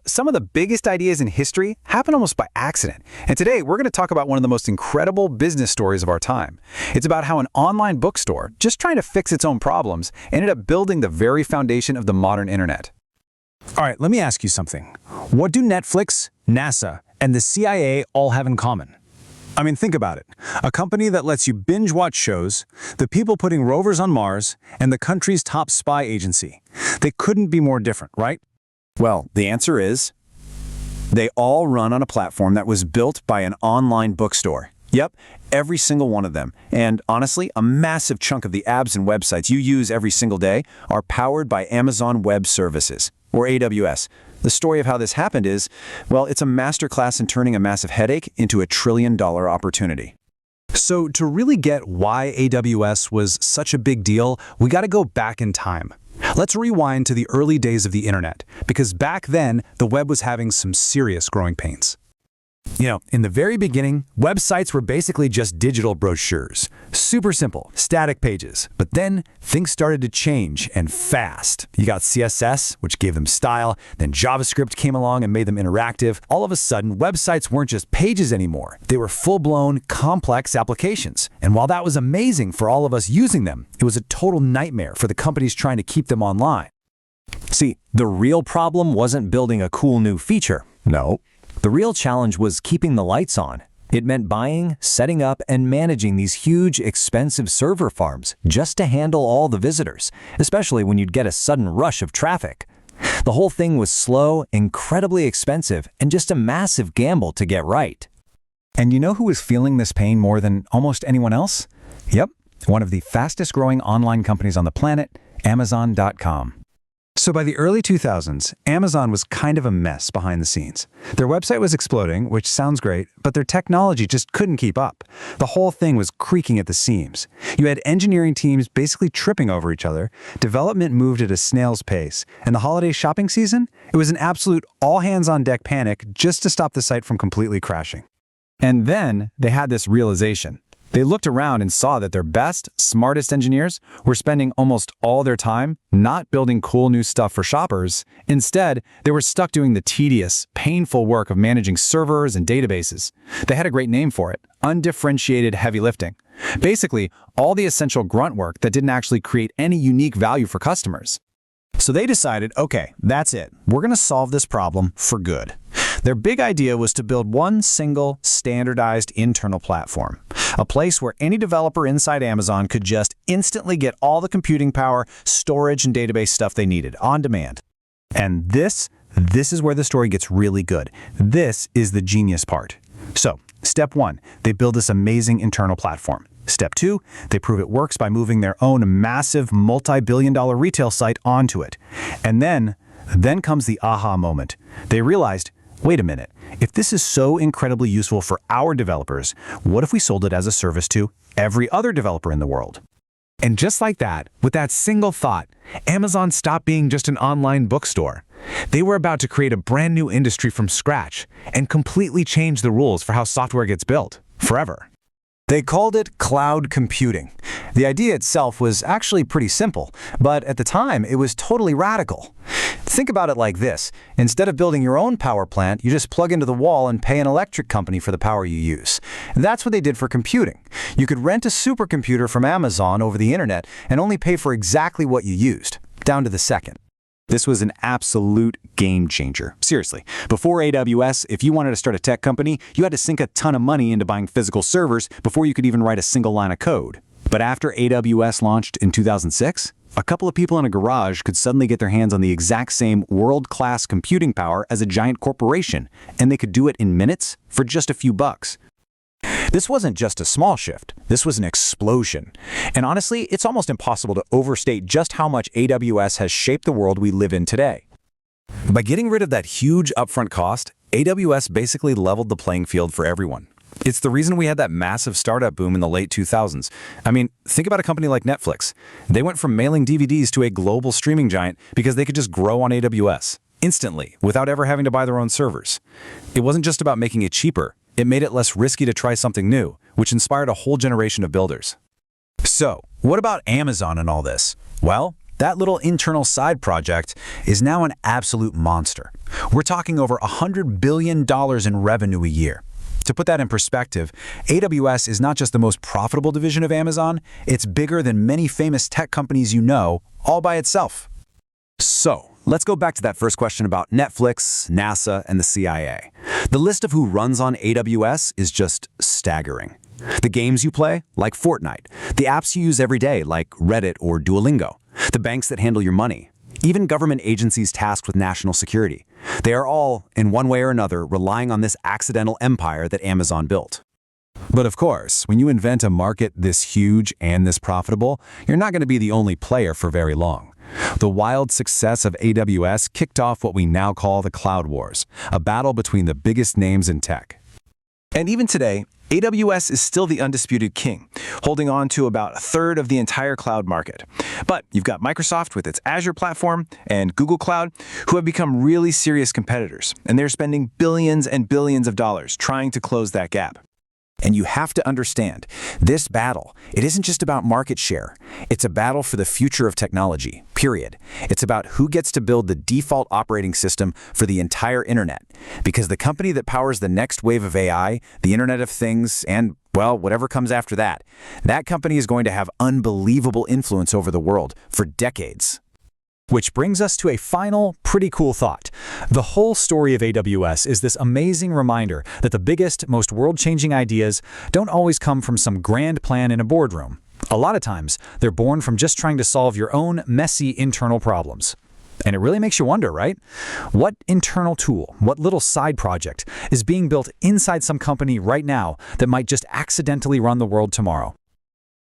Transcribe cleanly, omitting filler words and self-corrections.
Some of the biggest ideas in history happen almost by accident. And today, we're going to talk about one of the most incredible business stories of our time. It's about how an online bookstore, just trying to fix its own problems, ended up building the very foundation of the modern internet. All right, let me ask you something. What do Netflix, NASA, and the CIA all have in common? I mean, think about it. A company that lets you binge-watch shows, the people putting rovers on Mars, and the country's top spy agency. They couldn't be more different, right? Well, the answer is, they all run on a platform that was built by an online bookstore. Yep, every single one of them. And honestly, a massive chunk of the apps and websites you use every single day are powered by Amazon Web Services, or AWS. The story of how this happened is, well, it's a masterclass in turning a massive headache into a trillion-dollar opportunity. So to really get why AWS was such a big deal, we got to go back in time. Let's rewind to the early days of the internet, because back then, the web was having some serious growing pains. In the very beginning, websites were basically just digital brochures. Super simple, static pages. But then, things started to change, and fast. You got CSS, which gave them style, then JavaScript came along and made them interactive. All of a sudden, websites weren't just pages anymore. They were full-blown, complex applications. And while that was amazing for all of us using them, it was a total nightmare for the companies trying to keep them online. See, the real problem wasn't building a cool new feature. No. The real challenge was keeping the lights on. It meant buying, setting up, and managing these huge, expensive server farms just to handle all the visitors, especially when you'd get a sudden rush of traffic. The whole thing was slow, incredibly expensive, and just a massive gamble to get right. And you know who was feeling this pain more than almost anyone else? Yep, one of the fastest-growing online companies on the planet, Amazon.com. So by the early 2000s, Amazon was kind of a mess behind the scenes. Their website was exploding, which sounds great, but their technology just couldn't keep up. The whole thing was creaking at the seams. You had engineering teams basically tripping over each other, development moved at a snail's pace, and the holiday shopping season? It was an absolute all-hands-on-deck panic just to stop the site from completely crashing. And then they had this realization. They looked around and saw that their best, smartest engineers were spending almost all their time not building cool new stuff for shoppers. Instead, they were stuck doing the tedious, painful work of managing servers and databases. They had a great name for it: undifferentiated heavy lifting. Basically, all the essential grunt work that didn't actually create any unique value for customers. So they decided, okay, that's it. We're going to solve this problem for good. Their big idea was to build one single, standardized internal platform. A place where any developer inside Amazon could just instantly get all the computing power, storage, and database stuff they needed on demand. And this is where the story gets really good. This is the genius part. So, step 1, they build this amazing internal platform. Step 2, they prove it works by moving their own massive multi-billion-dollar retail site onto it. And then comes the aha moment. They realized, wait a minute, if this is so incredibly useful for our developers, what if we sold it as a service to every other developer in the world? And just like that, with that single thought, Amazon stopped being just an online bookstore. They were about to create a brand new industry from scratch and completely change the rules for how software gets built, forever. They called it cloud computing. The idea itself was actually pretty simple, but at the time, it was totally radical. Think about it like this. Instead of building your own power plant, you just plug into the wall and pay an electric company for the power you use. That's what they did for computing. You could rent a supercomputer from Amazon over the internet and only pay for exactly what you used, down to the second. This was an absolute game changer. Seriously, before AWS, if you wanted to start a tech company, you had to sink a ton of money into buying physical servers before you could even write a single line of code. But after AWS launched in 2006, a couple of people in a garage could suddenly get their hands on the exact same world-class computing power as a giant corporation, and they could do it in minutes for just a few bucks. This wasn't just a small shift, this was an explosion. And honestly, it's almost impossible to overstate just how much AWS has shaped the world we live in today. By getting rid of that huge upfront cost, AWS basically leveled the playing field for everyone. It's the reason we had that massive startup boom in the late 2000s. I mean, think about a company like Netflix. They went from mailing DVDs to a global streaming giant because they could just grow on AWS instantly without ever having to buy their own servers. It wasn't just about making it cheaper. It made it less risky to try something new, which inspired a whole generation of builders. So, what about Amazon and all this? Well, That little internal side project is now an absolute monster. We're talking over $100 billion in revenue a year. To put that in perspective, AWS is not just the most profitable division of Amazon, it's bigger than many famous tech companies you know, all by itself. So, let's go back to that first question about Netflix, NASA, and the CIA. The list of who runs on AWS is just staggering. The games you play, like Fortnite. The apps you use every day, like Reddit or Duolingo. The banks that handle your money. Even government agencies tasked with national security. They are all, in one way or another, relying on this accidental empire that Amazon built. But of course, when you invent a market this huge and this profitable, you're not going to be the only player for very long. The wild success of AWS kicked off what we now call the Cloud Wars, a battle between the biggest names in tech. And even today, AWS is still the undisputed king, holding on to about a third of the entire cloud market. But you've got Microsoft with its Azure platform and Google Cloud, who have become really serious competitors, and they're spending billions and billions of dollars trying to close that gap. And you have to understand, this battle, it isn't just about market share. It's a battle for the future of technology, period. It's about who gets to build the default operating system for the entire internet. Because the company that powers the next wave of AI, the Internet of Things, and, well, whatever comes after that, that company is going to have unbelievable influence over the world for decades. Which brings us to a final, pretty cool thought. The whole story of AWS is this amazing reminder that the biggest, most world-changing ideas don't always come from some grand plan in a boardroom. A lot of times, they're born from just trying to solve your own messy internal problems. And it really makes you wonder, right? What internal tool, what little side project is being built inside some company right now that might just accidentally run the world tomorrow?